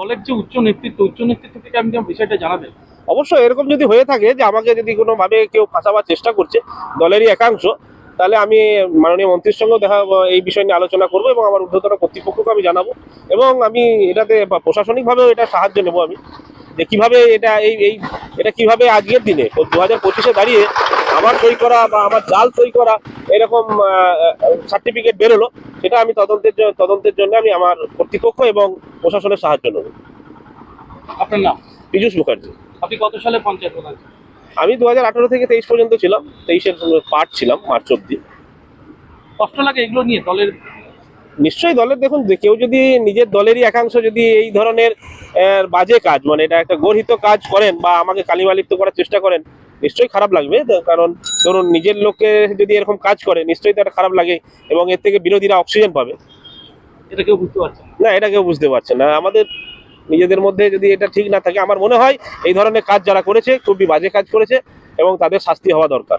দলের যে উচ্চ নেতৃত্ব থেকে আপনি বিষয়টা জানাবেন। অবশ্যই এরকম যদি হয়ে থাকে যে আমাকে যদি কোনোভাবে কেউ ফাঁসাবার চেষ্টা করছে দলেরই একাংশ, তাহলে আমি মাননীয় মন্ত্রীর সঙ্গেও এই বিষয় নিয়ে আলোচনা করবো এবং আমার ঊর্ধ্বতন কর্তৃপক্ষকে আমি জানাবো। এবং আমি এটাতে প্রশাসনিকভাবেও এটা সাহায্য নেবো আমি, যে কিভাবে এটা কিভাবে আজকের দিনে 2025-এ দাঁড়িয়ে আমার সই করা বা আমার জাল সই করা এরকম সার্টিফিকেট বেরোলো, সেটা আমি তদন্তের জন্য আমি আমার কর্তৃপক্ষ এবং প্রশাসনের সাহায্য নেব। আপনার নাম? পীযূষ মুখার্জি। আপনি কত সালে পঞ্চায়েত প্রধান? আমি 2018 থেকে 23 পর্যন্ত ছিলাম, 23-এর পার্ট ছিলাম মার্চ অব্দি। কষ্ট লাগে এগুলো নিয়ে দলের? নিশ্চয়ই দলের, দেখুন কেউ যদি নিজের দলেরই একাংশ যদি এই ধরনের বাজে কাজ, মানে এটা একটা গর্হিত কাজ করেন বা আমাকে কালিমালিপ্ত করার চেষ্টা করেন, নিশ্চয়ই খারাপ লাগবে। কারণ ধরুন নিজের লোককে যদি এরকম কাজ করে নিশ্চয়ই তার খারাপ লাগে এবং এর থেকে বিরোধীরা অক্সিজেন পাবে। এটা কেউ বুঝতে পারছে না, এটা কেউ বুঝতে পারছে না। আমাদের নিজেদের মধ্যে যদি এটা ঠিক না থাকে, আমার মনে হয় এই ধরনের কাজ যারা করেছে খুবই বাজে কাজ করেছে এবং তাদের শাস্তি হওয়া দরকার।